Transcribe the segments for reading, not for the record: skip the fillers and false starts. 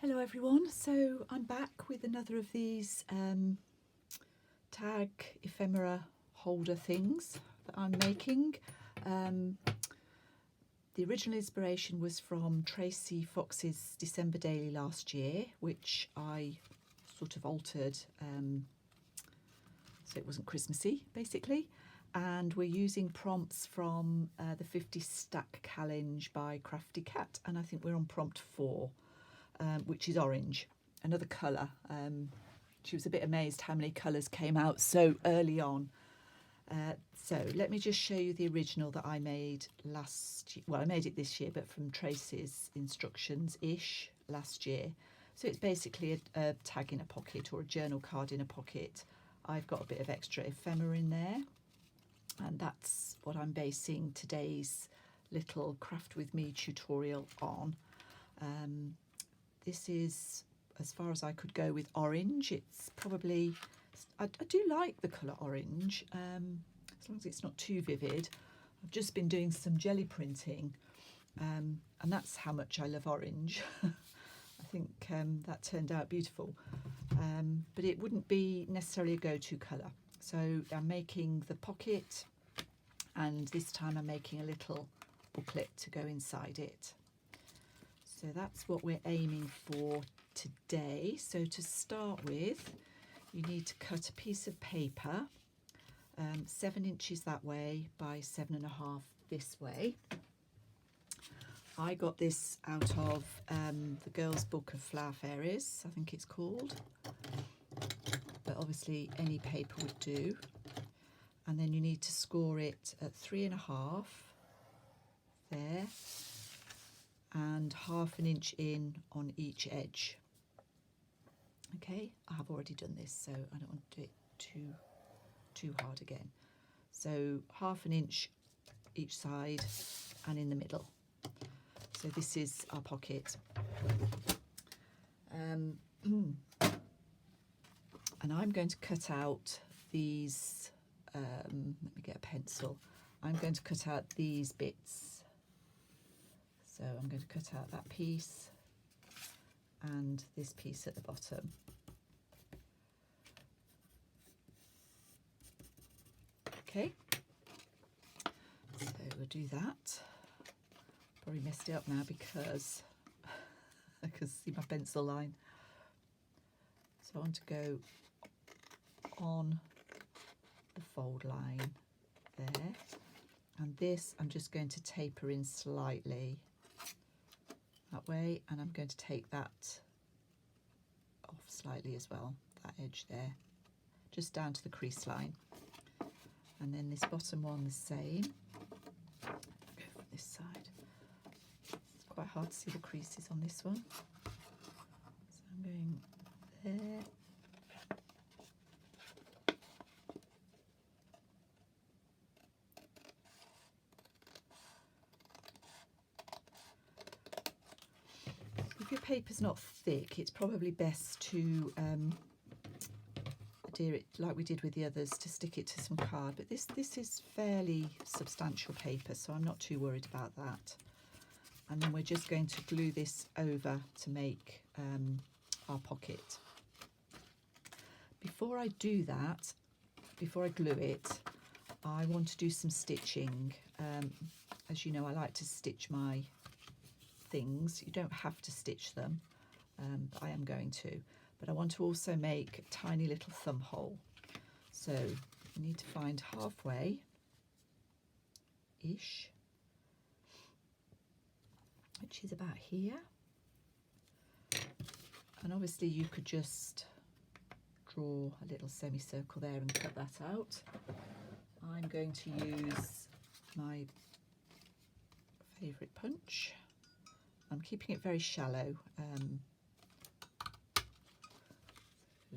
Hello everyone, so I'm back with another of these tag ephemera holder things that I'm making. The original inspiration was from Tracy Fox's December Daily last year, which I sort of altered so it wasn't Christmassy basically, and we're using prompts from the 50 Stack Challenge by Crafty Cat, and I think we're on prompt 4. Which is orange, another colour. She was a bit amazed how many colours came out so early on. So let me just show you the original that I made last year. Well, I made it this year, but from Tracy's instructions-ish last year. So it's basically a tag in a pocket or a journal card in a pocket. I've got a bit of extra ephemera in there, and that's what I'm basing today's little Craft With Me tutorial on. This is as far as I could go with orange. It's probably, I do like the colour orange, as long as it's not too vivid. I've just been doing some jelly printing, and that's how much I love orange. I think that turned out beautiful, but it wouldn't be necessarily a go-to colour. So I'm making the pocket, and this time I'm making a little booklet to go inside it. So that's what we're aiming for today. So to start with, you need to cut a piece of paper, 7 inches that way by 7.5 this way. I got this out of the Girls' Book of Flower Fairies, I think it's called, but obviously any paper would do. And then you need to score it at 3.5 there, and 1/2 inch in on each edge. Okay, I have already done this, so I don't want to do it too hard again. So 1/2 inch each side and in the middle. So this is our pocket. And I'm going to cut out these, let me get a pencil. I'm going to cut out these bits. So I'm going to cut out that piece and this piece at the bottom. Okay, so we'll do that. Probably messed it up now because I can see my pencil line. So I want to go on the fold line there, and this I'm just going to taper in slightly that way, and I'm going to take that off slightly as well, that edge there, just down to the crease line. And then this bottom one the same. Go from this side. It's quite hard to see the creases on this one. So I'm going there. If your paper's not thick, it's probably best to adhere it like we did with the others, to stick it to some card. But this is fairly substantial paper, so I'm not too worried about that. And then we're just going to glue this over to make our pocket. Before I do that, before I glue it, I want to do some stitching. As you know, I like to stitch my things. You don't have to stitch them, but I am going to. But I want to also make a tiny little thumb hole. So you need to find halfway-ish. Which is about here. And obviously you could just draw a little semicircle there and cut that out. I'm going to use my favourite punch. I'm keeping it very shallow,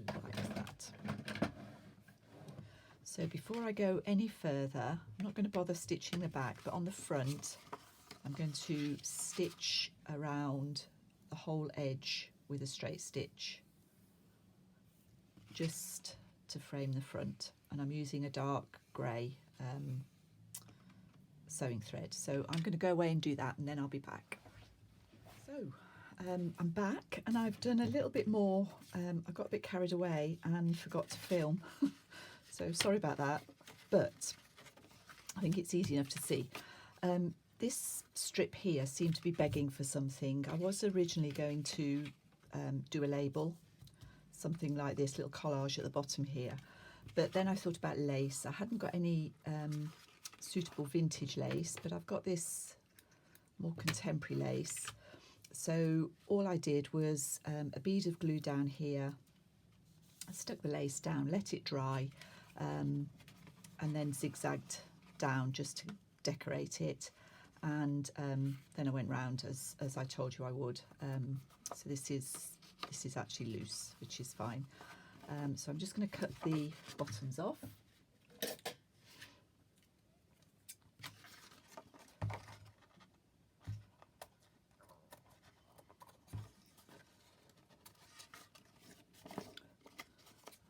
like that. So before I go any further, I'm not going to bother stitching the back, but on the front I'm going to stitch around the whole edge with a straight stitch, just to frame the front. And I'm using a dark grey sewing thread. So I'm going to go away and do that, and then I'll be back. So I'm back and I've done a little bit more. I got a bit carried away and forgot to film. So sorry about that, but I think it's easy enough to see. This strip here seemed to be begging for something. I was originally going to do a label, something like this, little collage at the bottom here. But then I thought about lace. I hadn't got any suitable vintage lace, but I've got this more contemporary lace. So all I did was a bead of glue down here. I stuck the lace down, let it dry, and then zigzagged down just to decorate it. And then I went round as I told you I would. So this is actually loose, which is fine. So I'm just going to cut the bottoms off.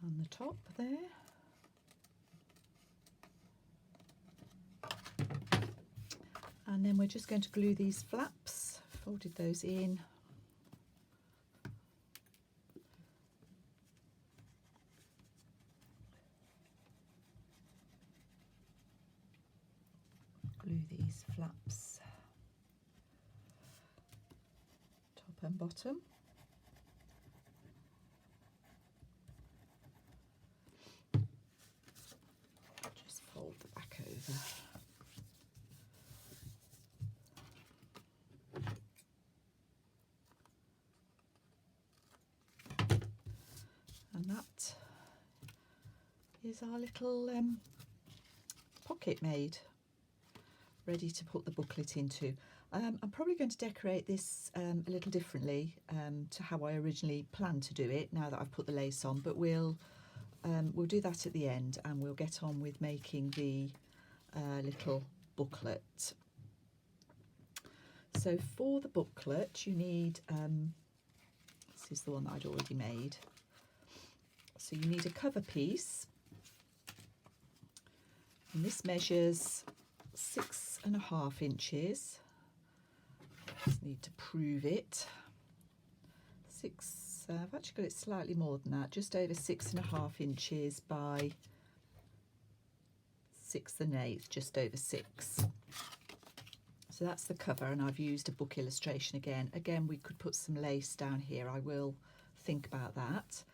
On the top there. And then we're just going to glue these flaps, folded those in. Glue these flaps, top and bottom. Just fold the back over. And that is our little pocket made, ready to put the booklet into. I'm probably going to decorate this a little differently to how I originally planned to do it, now that I've put the lace on, but we'll do that at the end, and we'll get on with making the little booklet. So for the booklet you need, this is the one that I'd already made, so you need a cover piece, and this measures 6.5 inches. Just need to prove it. I've actually got it slightly more than that, just over 6.5 inches by 6 1/8, just over 6. So that's the cover, and I've used a book illustration again. Again, we could put some lace down here. I will think about that.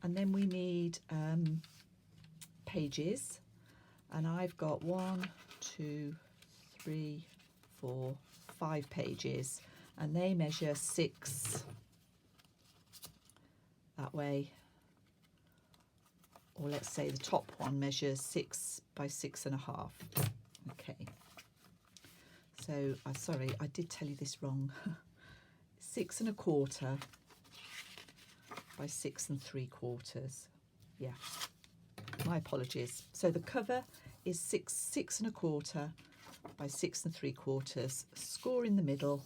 And then we need pages, and I've got 1, 2, 3, 4, 5 pages, and they measure 6 that way, or let's say the top one measures 6 by 6.5. Okay, so sorry, I did tell you this wrong. 6 1/4 by 6 3/4. Yeah, my apologies. So the cover is 6 1/4 by 6 3/4. Score in the middle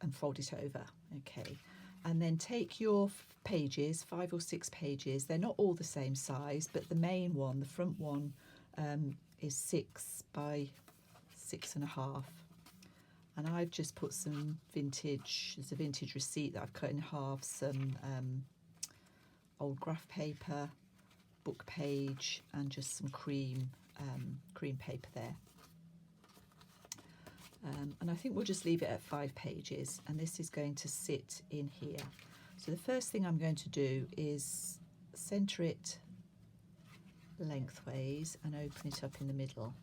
and fold it over. Okay, and then take your pages, 5 or 6 pages. They're not all the same size, but the main one, the front one, is 6 by 6.5. And I've just put some vintage, there's a vintage receipt that I've cut in half, some old graph paper, book page, and just some cream paper there. And I think we'll just leave it at 5 pages, and this is going to sit in here. So the first thing I'm going to do is centre it lengthways and open it up in the middle.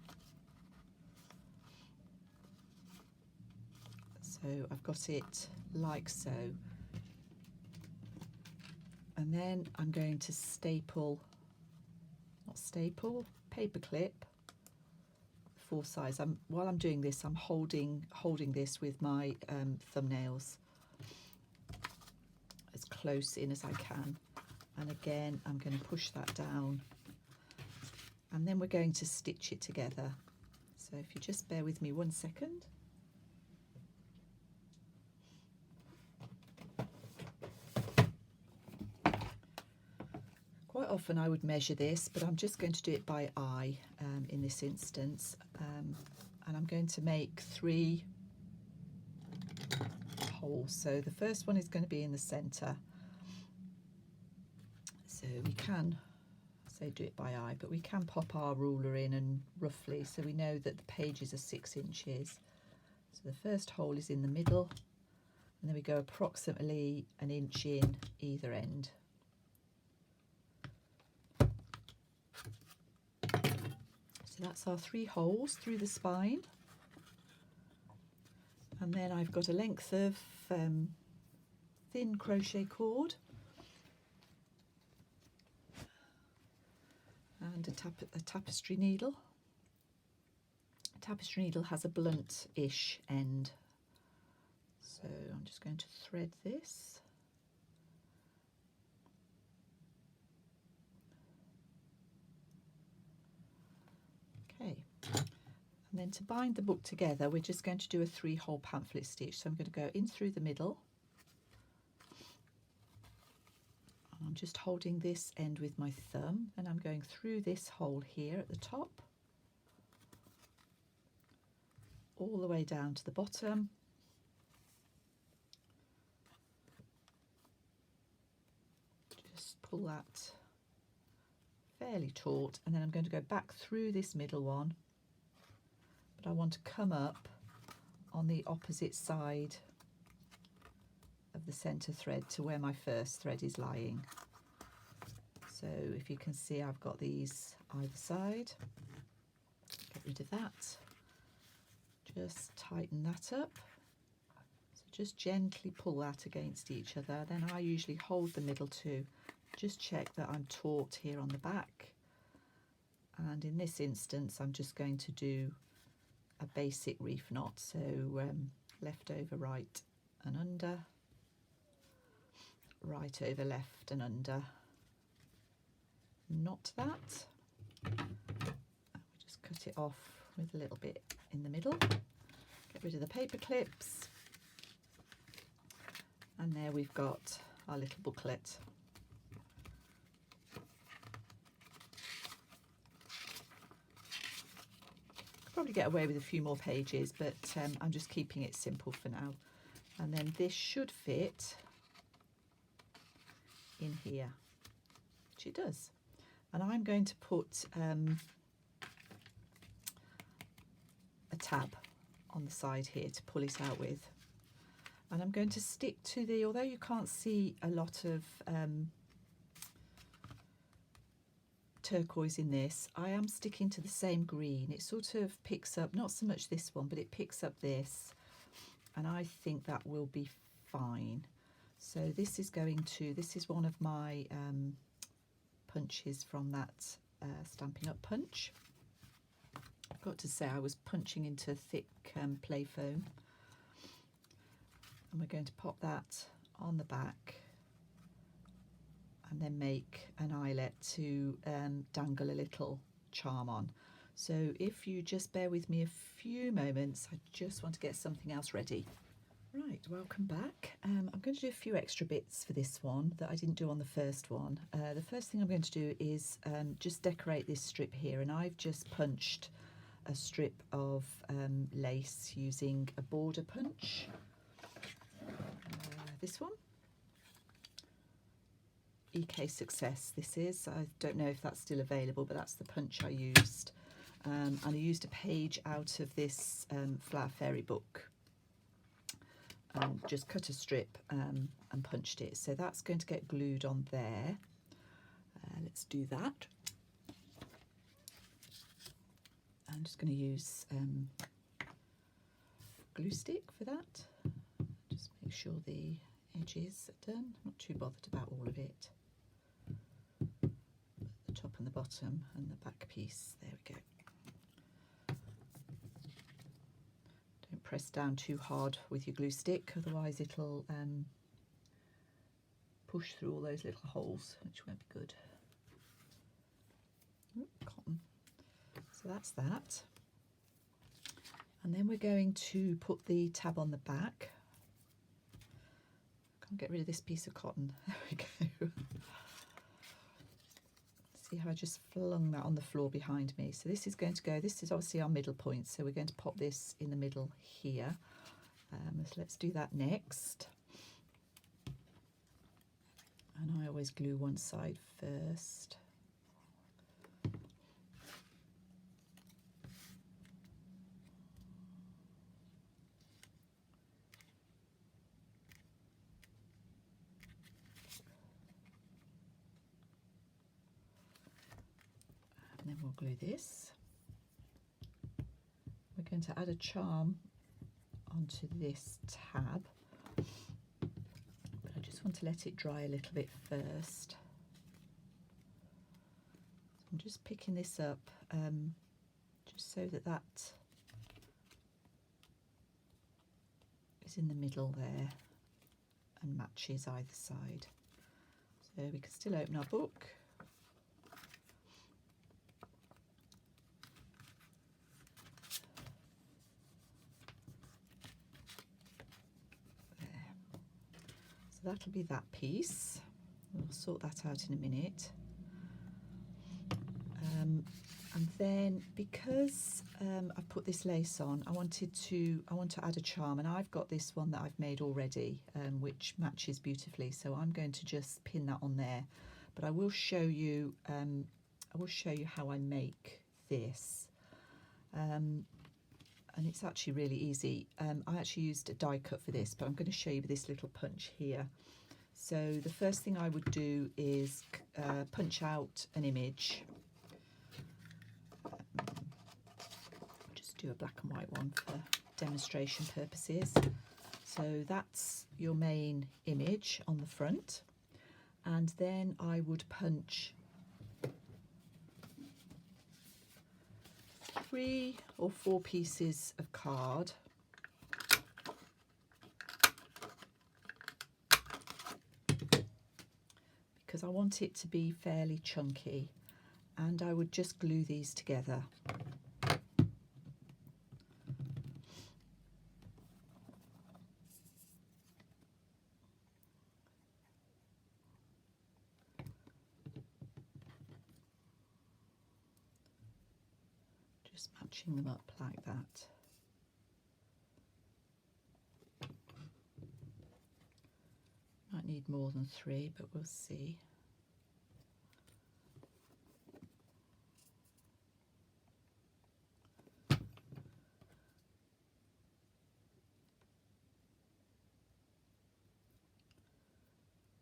So I've got it like so, and then I'm going to paper clip 4 sides. While I'm doing this, I'm holding this with my thumbnails as close in as I can, and again I'm going to push that down, and then we're going to stitch it together. So if you just bear with me 1 second. Quite often I would measure this, but I'm just going to do it by eye in this instance, and I'm going to make 3 holes. So the first one is going to be in the centre. So we can, say, do it by eye, but we can pop our ruler in and roughly, so we know that the pages are 6 inches. So the first hole is in the middle, and then we go approximately 1 inch in either end. So that's our 3 holes through the spine. And then I've got a length of thin crochet cord and a tapestry needle. A tapestry needle has a blunt-ish end, so I'm just going to thread this. Okay, and then to bind the book together, we're just going to do a 3-hole pamphlet stitch. So I'm going to go in through the middle. I'm just holding this end with my thumb, and I'm going through this hole here at the top, all the way down to the bottom. Just pull that fairly taut, and then I'm going to go back through this middle one, but I want to come up on the opposite side of the centre thread to where my first thread is lying. So if you can see, I've got these either side. Get rid of that. Just tighten that up. So just gently pull that against each other. Then I usually hold the middle too. Just check that I'm taut here on the back. And in this instance, I'm just going to do a basic reef knot. So left over right and under, right over left and under. Knot that. And we just cut it off with a little bit in the middle. Get rid of the paper clips. And there we've got our little booklet. Could probably get away with a few more pages, but I'm just keeping it simple for now. And then this should fit in here, which it does. And I'm going to put a tab on the side here to pull it out with. And I'm going to stick to the, although you can't see a lot of turquoise in this, I am sticking to the same green. It sort of picks up, not so much this one, but it picks up this, and I think that will be fine. So this is going to, this is one of my punches from that Stampin' Up punch. I've got to say, I was punching into thick play foam. And we're going to pop that on the back and then make an eyelet to dangle a little charm on. So if you just bear with me a few moments, I just want to get something else ready. Right, welcome back. I'm going to do a few extra bits for this one that I didn't do on the first one. The first thing I'm going to do is just decorate this strip here, and I've just punched a strip of lace using a border punch. This one, EK Success this is. I don't know if that's still available, but that's the punch I used. And I used a page out of this Flower Fairy book. Just cut a strip and punched it. So that's going to get glued on there. Let's do that. I'm just going to use glue stick for that. Just make sure the edges are done. I'm not too bothered about all of it. The top and the bottom and the back piece. There we go. Don't press down too hard with your glue stick, otherwise it'll push through all those little holes, which won't be good. Ooh, cotton. So that's that. And then we're going to put the tab on the back. Can't get rid of this piece of cotton. There we go. See how I just flung that on the floor behind me. So this is going to go, this is obviously our middle point, so we're going to pop this in the middle here. So let's do that next. And I always glue one side first. And then we'll glue this. We're going to add a charm onto this tab, but I just want to let it dry a little bit first. So I'm just picking this up just so that that is in the middle there and matches either side. So we can still open our book. That'll be that piece. We'll sort that out in a minute. And then because I've put this lace on, I want to add a charm, and I've got this one that I've made already, which matches beautifully. So I'm going to just pin that on there. But I will show you how I make this. And it's actually really easy. I actually used a die cut for this, but I'm going to show you this little punch here. So the first thing I would do is punch out an image. Just do a black and white one for demonstration purposes. So that's your main image on the front. And then I would punch 3 or 4 pieces of card, because I want it to be fairly chunky, and I would just glue these together. Just matching them up like that. Might need more than 3, but we'll see.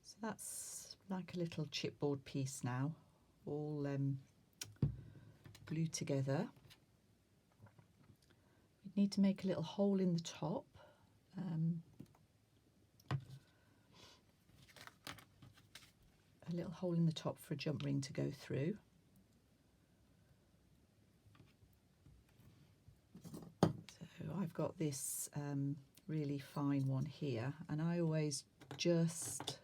So that's like a little chipboard piece now, all glued together. We need to make a little hole in the top. A little hole in the top for a jump ring to go through. So I've got this really fine one here, and I always just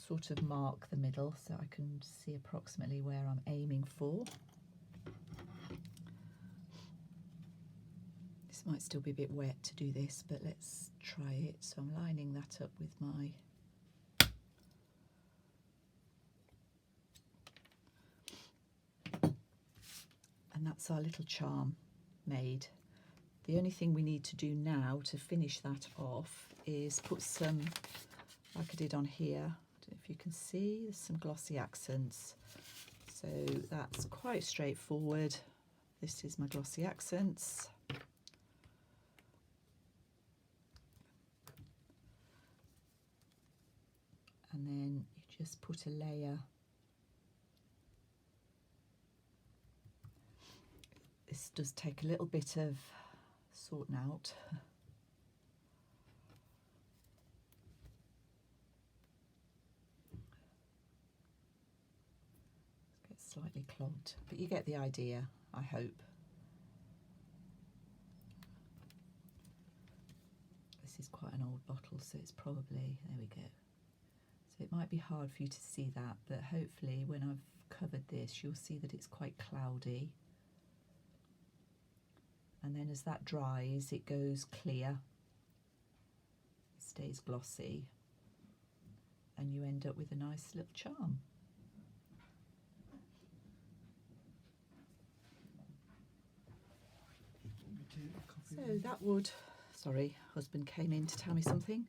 sort of mark the middle so I can see approximately where I'm aiming for. This might still be a bit wet to do this, but let's try it. So I'm lining that up with my and that's our little charm made. The only thing we need to do now to finish that off is put some, like I did on here, I don't know if you can see, there's some glossy accents. So that's quite straightforward. This is my glossy accents. And then you just put a layer. This does take a little bit of sorting out. It's slightly clogged, but you get the idea, I hope. This is quite an old bottle, so it's probably, there we go. So it might be hard for you to see that, but hopefully when I've covered this, you'll see that it's quite cloudy. And then as that dries, it goes clear, it stays glossy, and you end up with a nice little charm. So sorry, husband came in to tell me something.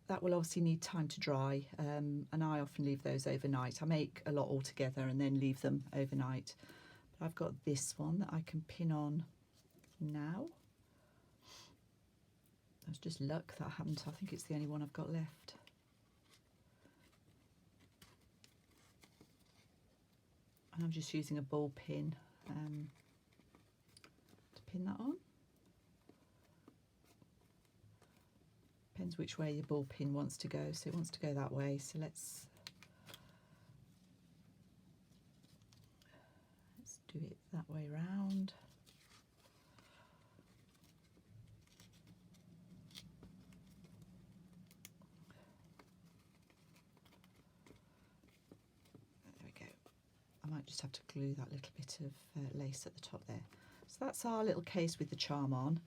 That will obviously need time to dry, and I often leave those overnight. I make a lot all together and then leave them overnight. But I've got this one that I can pin on now. That's just luck that happened. I think it's the only one I've got left. And I'm just using a ball pin to pin that on. Depends which way your ball pin wants to go. So it wants to go that way. So let's do it that way round. There we go. I might just have to glue that little bit of lace at the top there. So that's our little case with the charm on.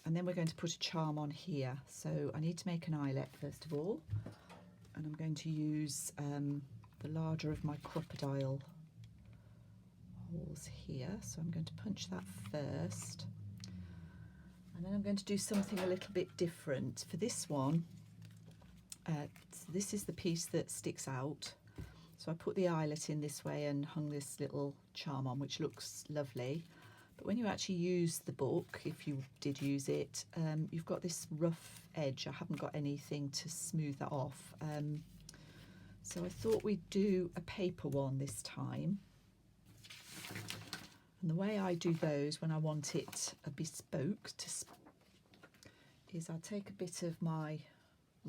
And then we're going to put a charm on here. So I need to make an eyelet first of all. And I'm going to use the larger of my crocodile holes here. So I'm going to punch that first. And then I'm going to do something a little bit different. For this one, so this is the piece that sticks out. So I put the eyelet in this way and hung this little charm on, which looks lovely. But when you actually use the book, if you did use it, you've got this rough edge. I haven't got anything to smooth that off. So I thought we'd do a paper one this time. And the way I do those when I want it a bespoke is I take a bit of I'll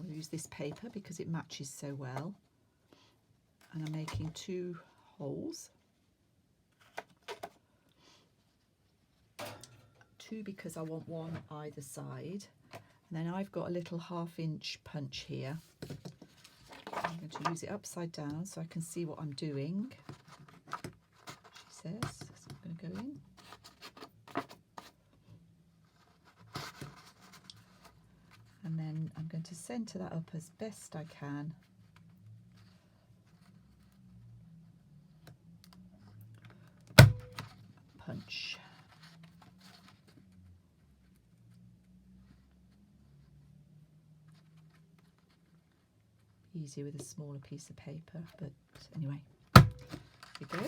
use this paper because it matches so well. And I'm making 2 holes. 2 because I want one either side, and then I've got a little 1/2 inch punch here. I'm going to use it upside down so I can see what I'm doing, she says. So I'm going to go in. And then I'm going to centre that up as best I can. Punch. Easier with a smaller piece of paper, but anyway, here we go.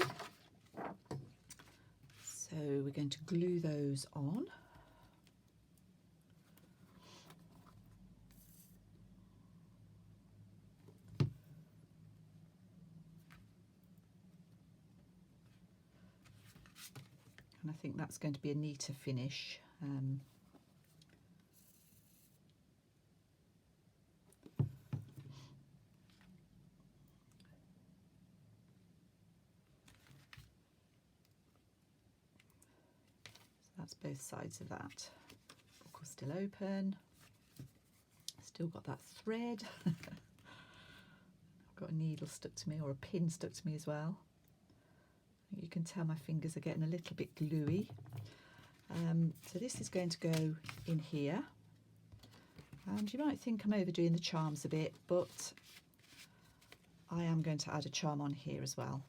So we're going to glue those on. And I think that's going to be a neater finish. That's both sides of that. Book is still open. Still got that thread. I've got a needle stuck to me, or a pin stuck to me as well. You can tell my fingers are getting a little bit gluey. So this is going to go in here. And you might think I'm overdoing the charms a bit, but I am going to add a charm on here as well.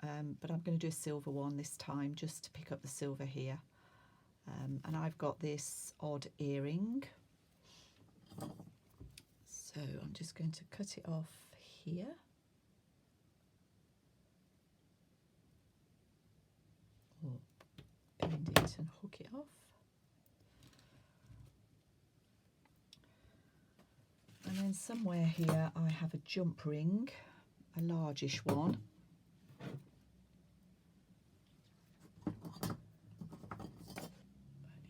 But I'm going to do a silver one this time, just to pick up the silver here. And I've got this odd earring. So I'm just going to cut it off here. Or bend it and hook it off. And then somewhere here I have a jump ring, a largish one.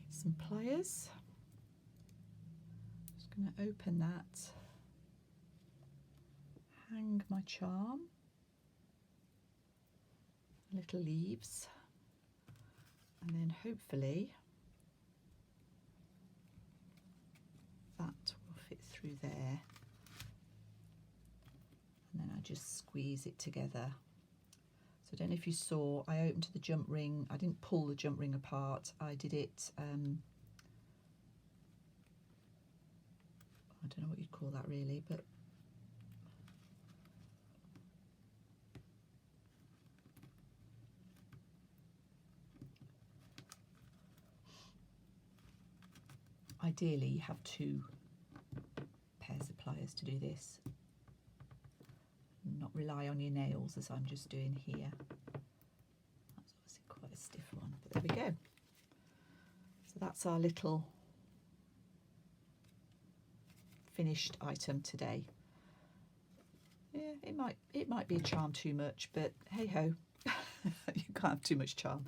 Some pliers. Just going to open that, hang my charm, little leaves, and then hopefully that will fit through there. And then I just squeeze it together. So I don't know if you saw, I opened the jump ring. I didn't pull the jump ring apart. I did it, I don't know what you'd call that really, but ideally you have 2 pairs of pliers to do this. Not rely on your nails as I'm just doing here. That's obviously quite a stiff one, but there we go. So that's our little finished item today. Yeah, it might be a charm too much, but hey ho, you can't have too much charm.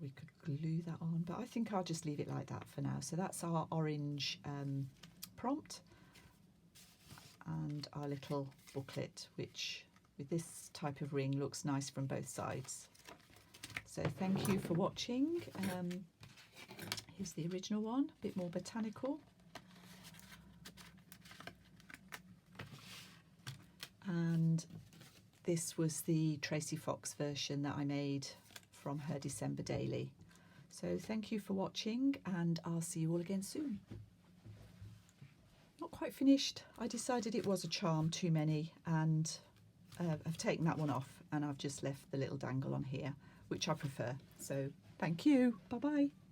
We could glue that on, but I think I'll just leave it like that for now. So that's our orange prompt and our little booklet, which with this type of ring looks nice from both sides. So thank you for watching. Here's the original one, a bit more botanical. And this was the Tracy Fox version that I made from her December daily. So thank you for watching, and I'll see you all again soon. Not quite finished. I decided it was a charm too many, and I've taken that one off and I've just left the little dangle on here, which I prefer. So thank you. Bye bye.